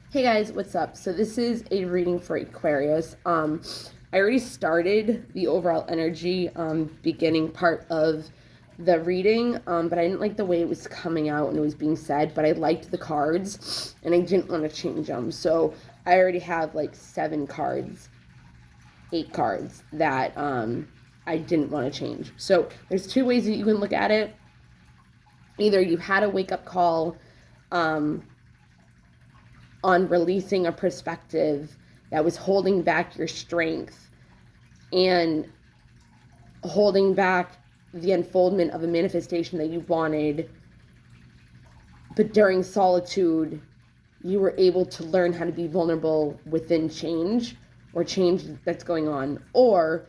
Hey guys, what's up? So this is a reading for Aquarius. I already started the overall energy beginning part of the reading, but I didn't like the way it was coming out and it was being said, but I liked the cards and I didn't want to change them. So I already have like 8 cards that I didn't want to change. So there's two ways that you can look at it. Either you had a wake-up call um, on releasing a perspective that was holding back your strength and holding back the unfoldment of a manifestation that you wanted. But during solitude, you were able to learn how to be vulnerable within change or change that's going on. Or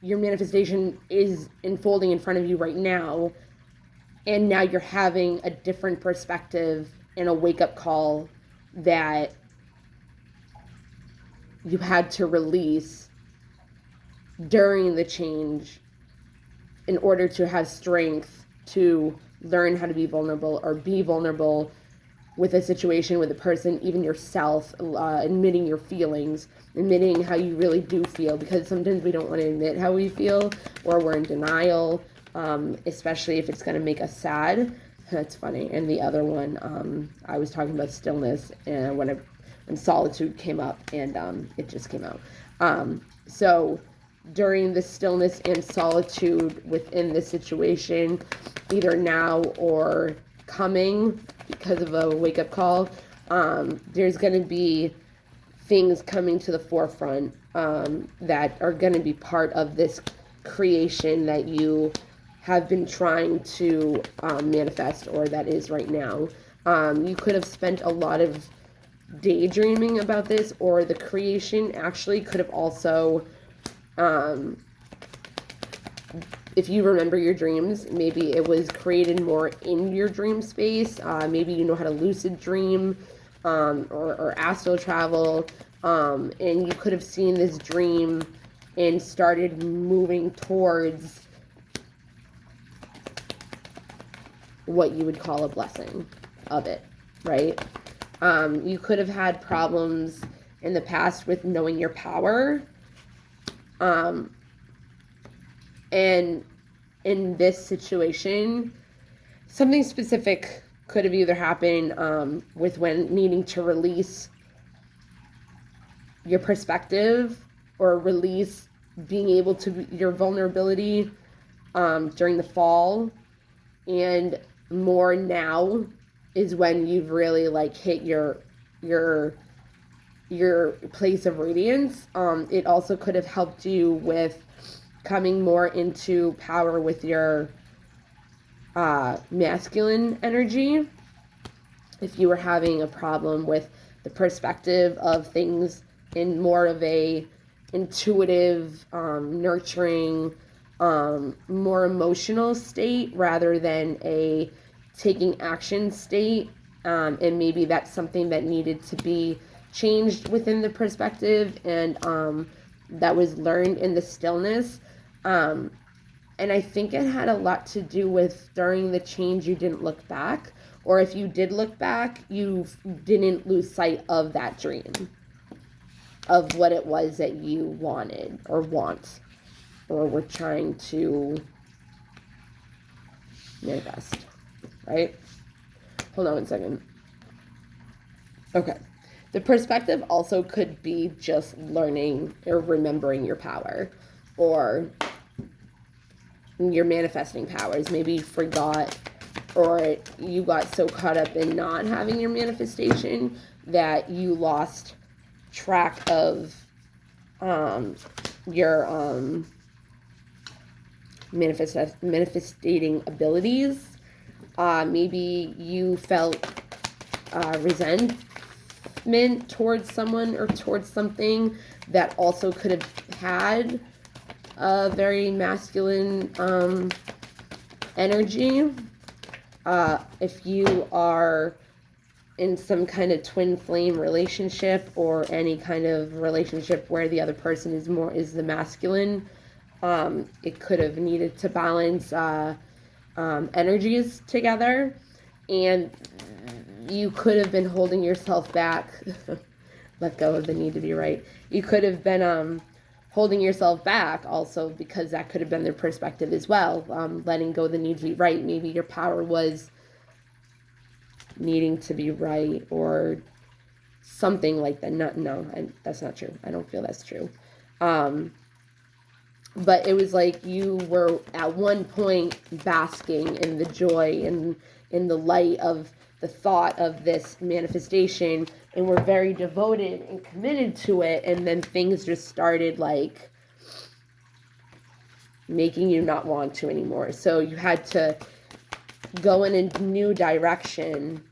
your manifestation is unfolding in front of you right now, and now you're having a different perspective and a wake-up call that you had to release during the change in order to have strength to learn how to be vulnerable or be vulnerable with a situation, with a person, even yourself, admitting your feelings, admitting how you really do feel, because sometimes we don't want to admit how we feel, or we're in denial, especially if it's going to make us sad. That's funny. And the other one, I was talking about stillness, and when solitude came up, and it just came out. So during the stillness and solitude within the situation, either now or coming because of a wake-up call, there's going to be things coming to the forefront that are going to be part of this creation that you have been trying to manifest, or that is right now. You could have spent a lot of daydreaming about this, or the creation actually could have also, if you remember your dreams, maybe it was created more in your dream space. Maybe you know how to lucid dream, or astral travel, and you could have seen this dream and started moving towards what you would call a blessing of it, right? You could have had problems in the past with knowing your power. And in this situation, something specific could have either happened with when needing to release your perspective, or release being able to your vulnerability during the fall, and more now is when you've really like hit your place of radiance. It also could have helped you with coming more into power with your masculine energy. If you were having a problem with the perspective of things in more of a intuitive, nurturing, more emotional state rather than a taking action state, and maybe that's something that needed to be changed within the perspective, and that was learned in the stillness. And I think it had a lot to do with during the change you didn't look back, or if you did look back, you didn't lose sight of that dream, of what it was that you wanted or want, or were trying to manifest, right? Hold on 1 second. Okay. The perspective also could be just learning or remembering your power, or your manifesting powers. Maybe you forgot, or you got so caught up in not having your manifestation that you lost track of your manifesting abilities. Maybe you felt resentment towards someone or towards something that also could have had a very masculine energy. If you are in some kind of twin flame relationship, or any kind of relationship where the other person is the masculine, it could have needed to balance energies together. And you could have been holding yourself back. Let go of the need to be right. You could have been holding yourself back also, because that could have been their perspective as well. Letting go of the need to be right. Maybe your power was needing to be right or something like that. No, that's not true. I don't feel that's true. But it was like you were at one point basking in the joy and in the light of the thought of this manifestation, and were very devoted and committed to it, and then things just started like making you not want to anymore. So you had to go in a new direction,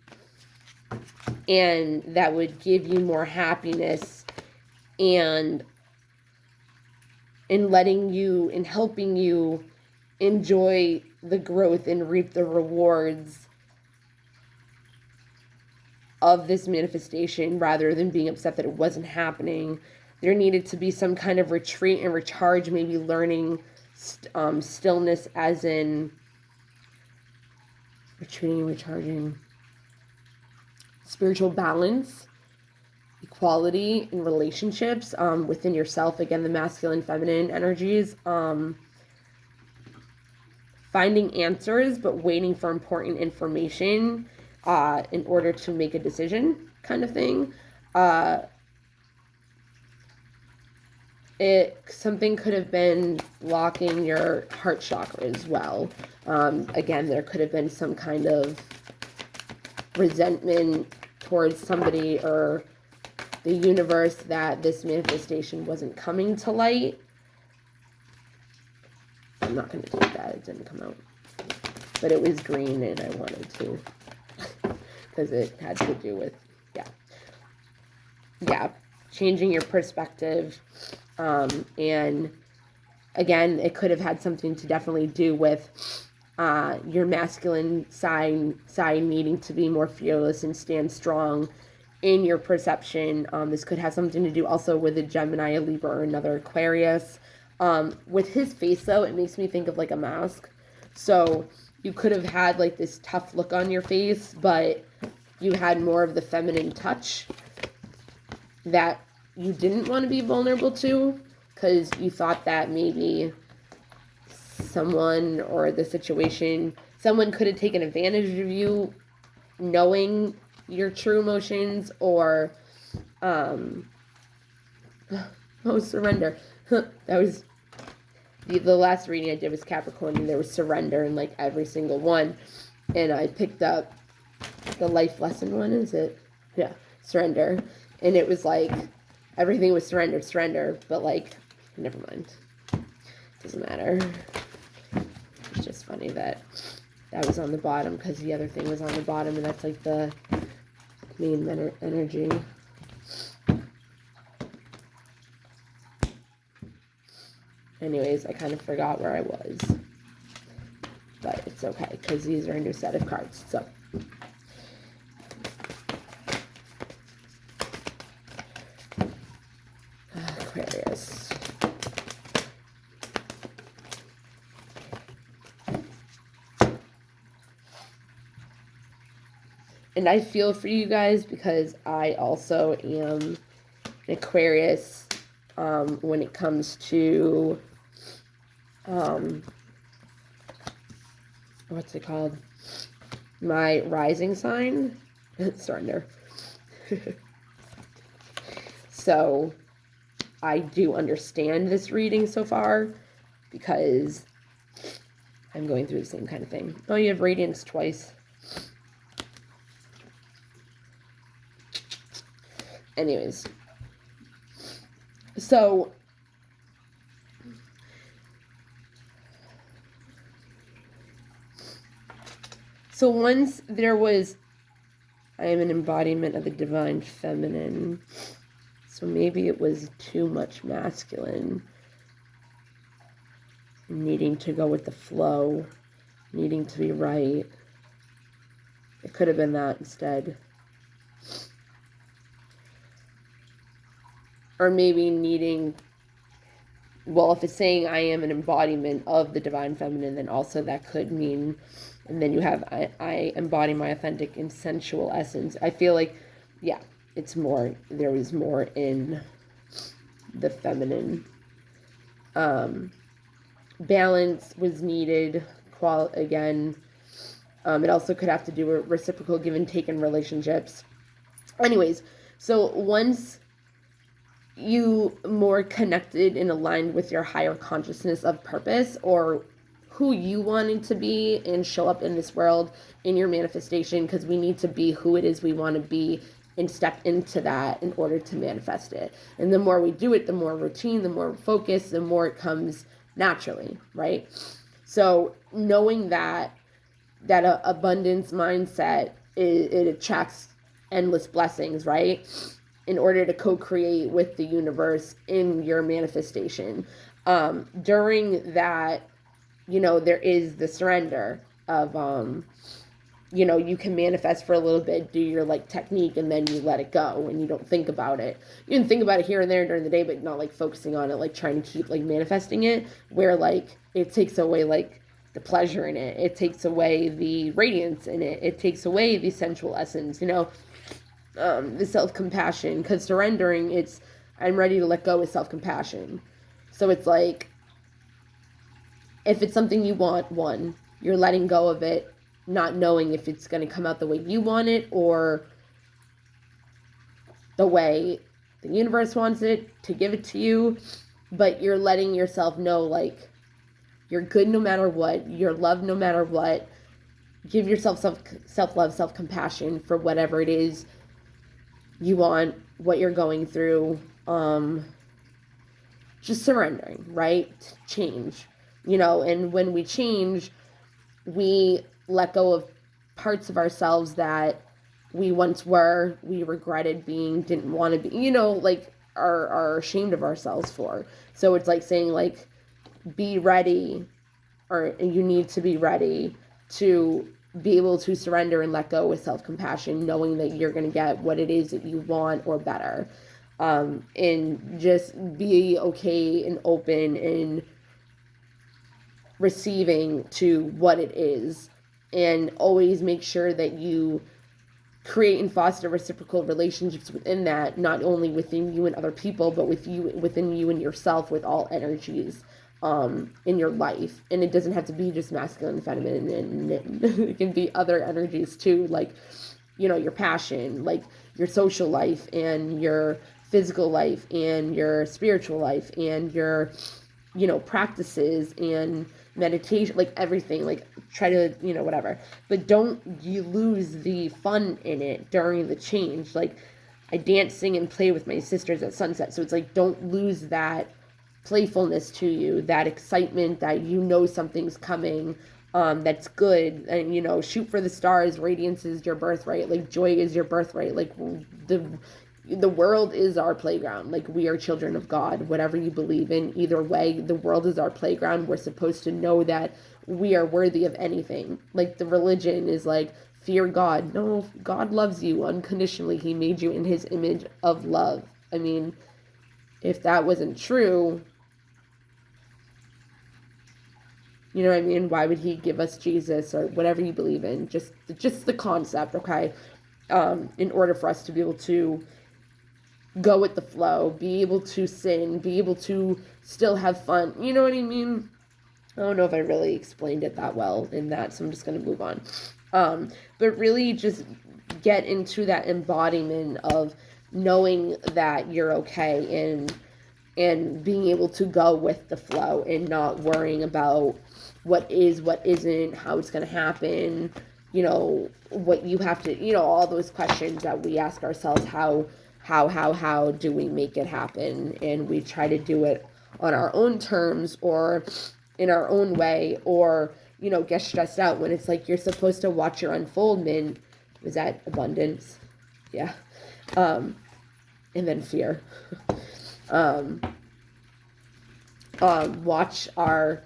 and that would give you more happiness and in letting you, in helping you enjoy the growth and reap the rewards of this manifestation, rather than being upset that it wasn't happening. There needed to be some kind of retreat and recharge, maybe learning stillness, as in retreating and recharging, spiritual balance, equality in relationships within yourself. Again, the masculine, feminine energies. Finding answers, but waiting for important information in order to make a decision, kind of thing. Something could have been blocking your heart chakra as well. Again, there could have been some kind of resentment towards somebody or the universe that this manifestation wasn't coming to light. I'm not going to take that. It didn't come out. But it was green and I wanted to. Because it had to do with, changing your perspective. And again, it could have had something to definitely do with your masculine side needing to be more fearless and stand strong in your perception. This could have something to do also with a Gemini, a Libra, or another Aquarius. With his face, though, it makes me think of like a mask. So you could have had like this tough look on your face, but you had more of the feminine touch that you didn't want to be vulnerable to, because you thought that maybe someone or the situation, someone could have taken advantage of you knowing your true emotions, or surrender. That was the last reading I did was Capricorn, and there was surrender in like every single one, and I picked up the life lesson one. Is it? Yeah, surrender. And it was like everything was surrender, but like never mind, doesn't matter. It's just funny that was on the bottom, because the other thing was on the bottom, and that's like the main energy. Anyways, I kind of forgot where I was, but it's okay, because these are a new set of cards. So Aquarius. And I feel for you guys, because I also am an Aquarius when it comes to what's it called? My rising sign. Surrender. So I do understand this reading so far, because I'm going through the same kind of thing. Oh, you have radiance twice. Anyways, so once there was, I am an embodiment of the divine feminine, so maybe it was too much masculine, needing to go with the flow, needing to be right. It could have been that instead. Or maybe needing, well, if it's saying I am an embodiment of the divine feminine, then also that could mean And then you have, I embody my authentic and sensual essence. I feel like, yeah, it's more, there is more in the feminine. Balance was needed. Again, it also could have to do with reciprocal give and take in relationships. Anyways, so once you more connected and aligned with your higher consciousness of purpose, or who you wanted to be and show up in this world in your manifestation, because we need to be who it is we want to be and step into that in order to manifest it. And the more we do it, the more routine, the more focus, the more it comes naturally, right? So knowing that abundance mindset, it attracts endless blessings, right? In order to co-create with the universe in your manifestation. During that, there is the surrender of, you can manifest for a little bit, do your technique, and then you let it go and you don't think about it. You can think about it here and there during the day, but not focusing on it, trying to keep manifesting it, where it takes away the pleasure in it. It takes away the radiance in it. It takes away the sensual essence, the self-compassion, because surrendering, I'm ready to let go is self-compassion. So it's if it's something you want, you're letting go of it, not knowing if it's going to come out the way you want it or the way the universe wants it to give it to you, but you're letting yourself know, you're good no matter what, you're loved no matter what. Give yourself self-love, self-compassion for whatever it is you want, what you're going through. Just surrendering, right? Change, and when we change, we let go of parts of ourselves that we once were, we regretted being, didn't want to be, are ashamed of ourselves for. So it's saying be ready, or you need to be ready to be able to surrender and let go with self-compassion, knowing that you're going to get what it is that you want or better. And just be okay and open and receiving to what it is, and always make sure that you create and foster reciprocal relationships within that, not only within you and other people, but within you and yourself, with all energies in your life. And it doesn't have to be just masculine and feminine, and it can be other energies too, your passion, your social life and your physical life and your spiritual life and your practices and meditation, everything, try to, whatever, but don't you lose the fun in it during the change. I dance, sing, and play with my sisters at sunset, so it's don't lose that playfulness to you, that excitement that something's coming, that's good, and shoot for the stars. Radiance is your birthright, joy is your birthright, the world is our playground. We are children of God, whatever you believe in. Either way, the world is our playground. We're supposed to know that we are worthy of anything. The religion is fear God. No, God loves you unconditionally. He made you in his image of love. I mean, if that wasn't true, you know what I mean? Why would he give us Jesus or whatever you believe in? Just the concept, okay? In order for us to be able to go with the flow, be able to sin, be able to still have fun. You know what I mean? I don't know if I really explained it that well in that, so I'm just going to move on. But really just get into that embodiment of knowing that you're okay, and being able to go with the flow and not worrying about what is, what isn't, how it's going to happen, what you have to, all those questions that we ask ourselves, how do we make it happen? And we try to do it on our own terms or in our own way, or, get stressed out when it's you're supposed to watch your unfoldment. Was that abundance? Yeah. And then fear. Watch our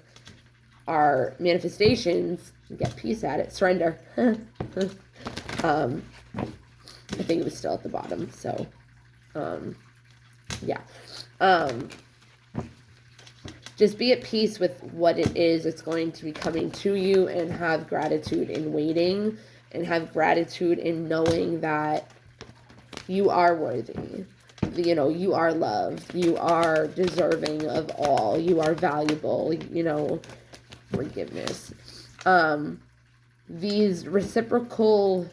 manifestations and get peace at it. Surrender. I think it was still at the bottom, so yeah. just be at peace with what it is that's going to be coming to you, and have gratitude in waiting, and have gratitude in knowing that you are worthy. You know, you are loved. You are deserving of all. You are valuable. You know, forgiveness. These reciprocal...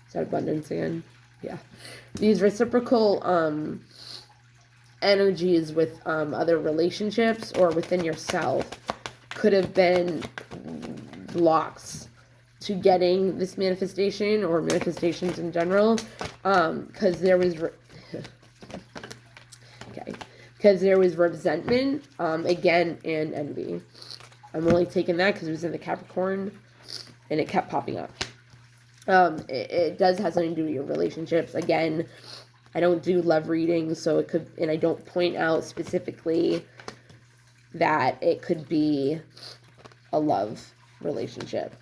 Is that abundance again? Yeah. These reciprocal energies with other relationships or within yourself could have been blocks to getting this manifestation, or manifestations in general, because there was because there was resentment, again, and envy. I'm only taking that because it was in the Capricorn and it kept popping up. It does have something to do with your relationships. Again, I don't do love readings, so it could, and I don't point out specifically that it could be a love relationship.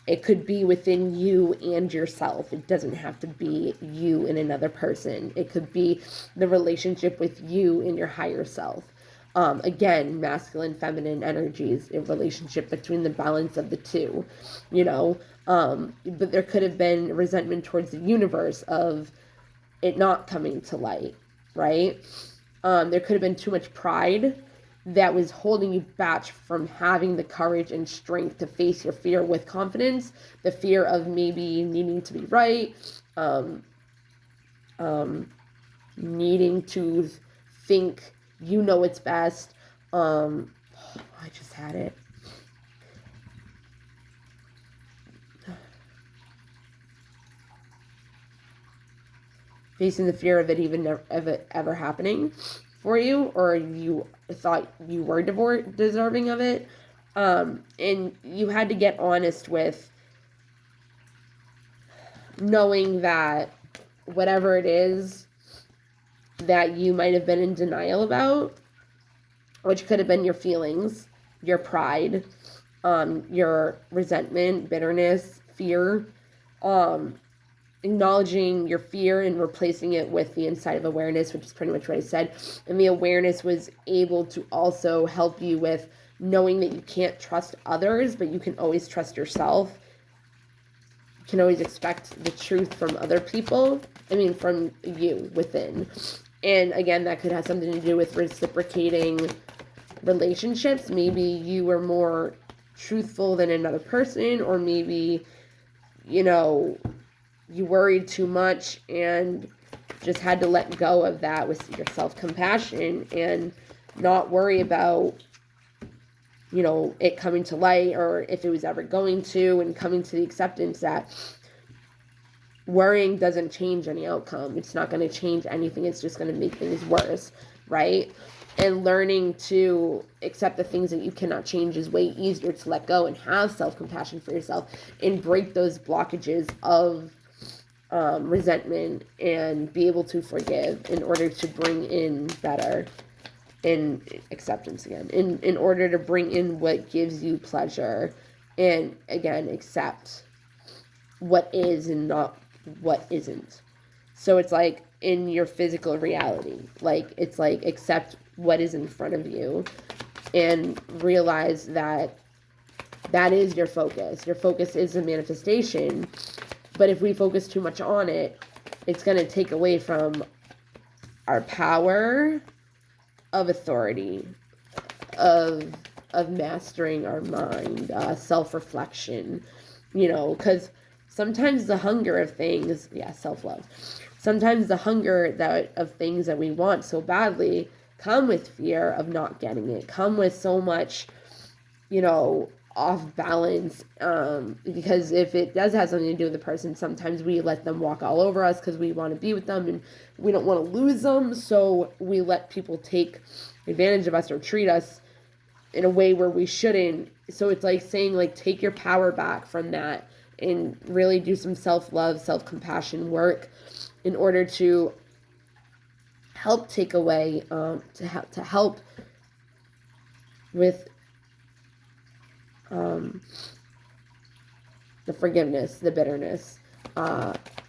It could be within you and yourself. It doesn't have to be you and another person. It could be the relationship with you and your higher self. Again, masculine, feminine energies, a relationship between the balance of the two, you know. But there could have been resentment towards the universe of it not coming to light, right? There could have been too much pride that was holding you back from having the courage and strength to face your fear with confidence, the fear of maybe needing to be right, needing to think you know what's best. I just had it. Facing the fear of it even ever happening for you, or you thought you were deserving of it. And you had to get honest with knowing that whatever it is that you might have been in denial about, which could have been your feelings, your pride, your resentment, bitterness, fear, acknowledging your fear and replacing it with the inside of awareness, which is pretty much what I said. And the awareness was able to also help you with knowing that you can't trust others, but you can always trust yourself. You can always expect the truth from other people. I mean, from you within. And again, that could have something to do with reciprocating relationships. Maybe you were more truthful than another person, or maybe, you know, you worried too much and just had to let go of that with your self-compassion and not worry about, you know, it coming to light, or if it was ever going to, and coming to the acceptance that worrying doesn't change any outcome. It's not going to change anything. It's just going to make things worse, right? And learning to accept the things that you cannot change is way easier to let go and have self-compassion for yourself and break those blockages of resentment and be able to forgive in order to bring in better and acceptance again, in order to bring in what gives you pleasure, and again, accept what is and not what isn't. So it's like in your physical reality, like it's like accept what is in front of you and realize that that is your focus. Your focus is a manifestation. But if we focus too much on it, it's going to take away from our power of authority, of mastering our mind, self-reflection, you know, because sometimes the hunger of things, self-love, sometimes the hunger of things that we want so badly come with fear of not getting it, come with so much, you know, off balance, because if it does have something to do with the person, sometimes we let them walk all over us because we want to be with them and we don't want to lose them, so we let people take advantage of us or treat us in a way where we shouldn't. So it's like saying, like, take your power back from that and really do some self-love, self-compassion work in order to help take away, to help with the forgiveness, the bitterness.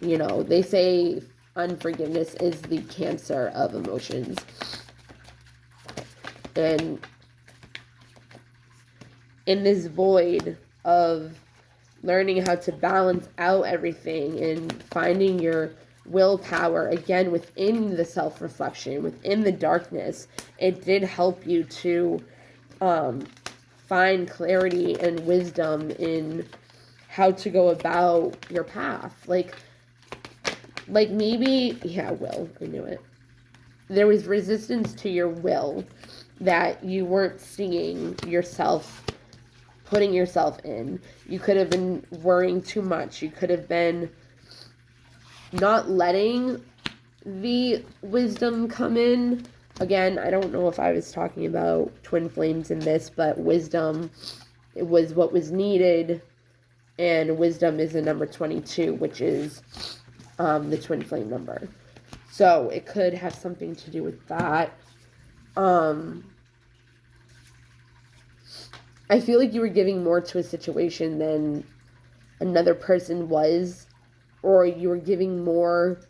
You know, they say unforgiveness is the cancer of emotions. And in this void of learning how to balance out everything and finding your willpower again within the self-reflection, within the darkness, it did help you to find clarity and wisdom in how to go about your path. Like maybe, yeah, will, I knew it. There was resistance to your will that you weren't seeing yourself putting yourself in. You could have been worrying too much. You could have been not letting the wisdom come in. Again, I don't know if I was talking about twin flames in this, but wisdom, it was what was needed, and wisdom is the number 22, which is the twin flame number. So it could have something to do with that. I feel like you were giving more to a situation than another person was, or you were giving more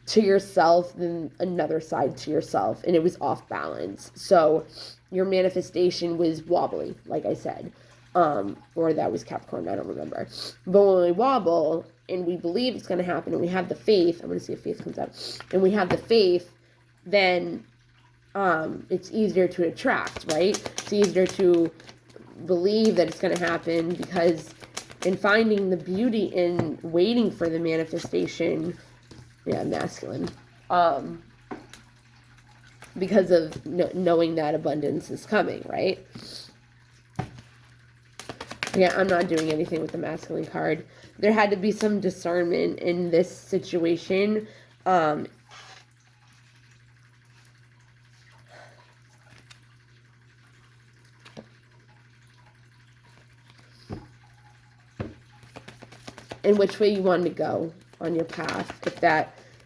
to yourself than another side to yourself, and it was off balance. So your manifestation was wobbly, like I said, or that was Capricorn, I don't remember. But when we wobble and we believe it's going to happen, and we have the faith, I'm going to see if faith comes up, and we have the faith, then it's easier to attract, right? It's easier to believe that it's going to happen, because in finding the beauty in waiting for the manifestation, yeah, masculine, because of knowing that abundance is coming, right? Yeah, I'm not doing anything with the masculine card. There had to be some discernment in this situation. In which way you wanted to go on your path.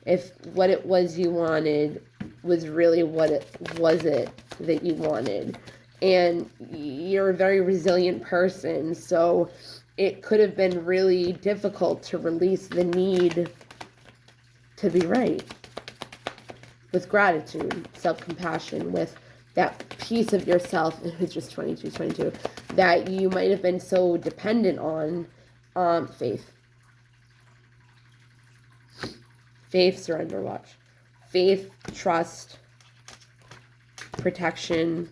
If what it was you wanted was really what it was it that you wanted. And you're a very resilient person, so it could have been really difficult to release the need to be right. With gratitude, self-compassion, with that piece of yourself, it's just 22, that you might have been so dependent on, faith. Faith, surrender, watch. Faith, trust, protection,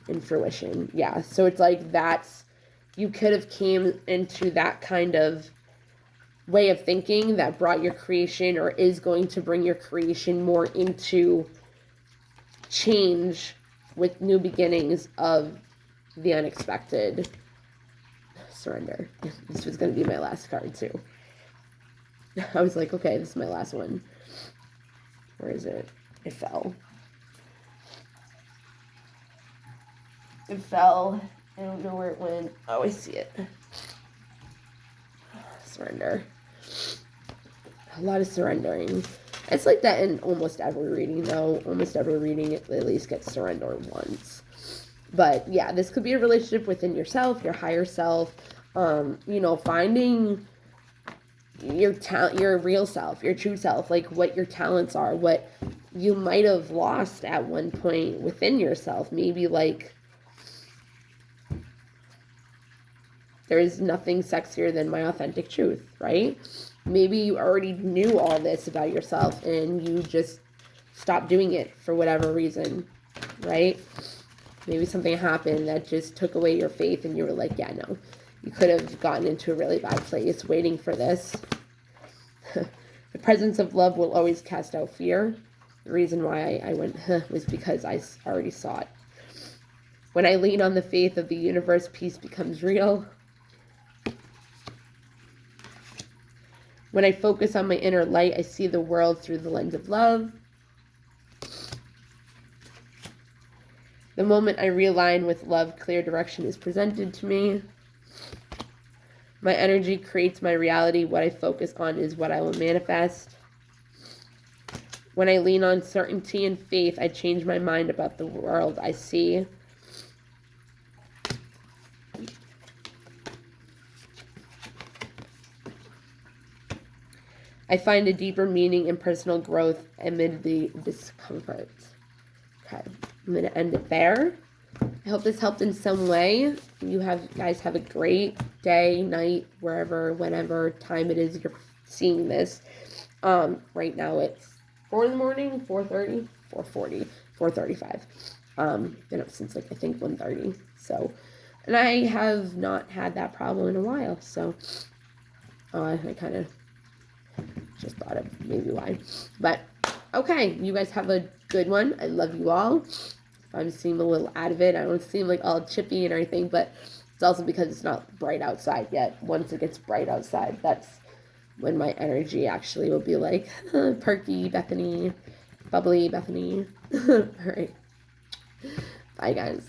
and fruition. Yeah, so it's like that's, you could have came into that kind of way of thinking that brought your creation, or is going to bring your creation more into change with new beginnings of the unexpected. Surrender. This was going to be my last card too. I was like, okay, this is my last one. Where is it? It fell. It fell. I don't know where it went. Oh, I see it. Surrender. A lot of surrendering. It's like that in almost every reading, though. Almost every reading, at least gets surrender once. But yeah, this could be a relationship within yourself, your higher self. Finding your talent, your real self, your true self, like what your talents are, what you might have lost at one point within yourself. Maybe like there is nothing sexier than my authentic truth, right? Maybe you already knew all this about yourself and you just stopped doing it for whatever reason, right? Maybe something happened that just took away your faith and you were like, yeah, no. You could have gotten into a really bad place waiting for this. The presence of love will always cast out fear. The reason why I went was because I already saw it. When I lean on the faith of the universe, peace becomes real. When I focus on my inner light, I see the world through the lens of love. The moment I realign with love, clear direction is presented to me. My energy creates my reality. What I focus on is what I will manifest. When I lean on certainty and faith, I change my mind about the world I see. I find a deeper meaning in personal growth amid the discomfort. Okay, I'm going to end it there. I hope this helped in some way. You guys have a great day, night, wherever, whenever time it is you're seeing this. Right now it's 4 in the morning, 4:30, 4:40, 4:35. Been up since like I think 1:30. So, and I have not had that problem in a while. So, I kind of just thought of maybe why. But okay, you guys have a good one. I love you all. If I'm seem a little out of it, I don't seem like all chippy and everything, but it's also because it's not bright outside yet. Once it gets bright outside, that's when my energy actually will be like perky Bethany, bubbly Bethany. All right. Bye, guys.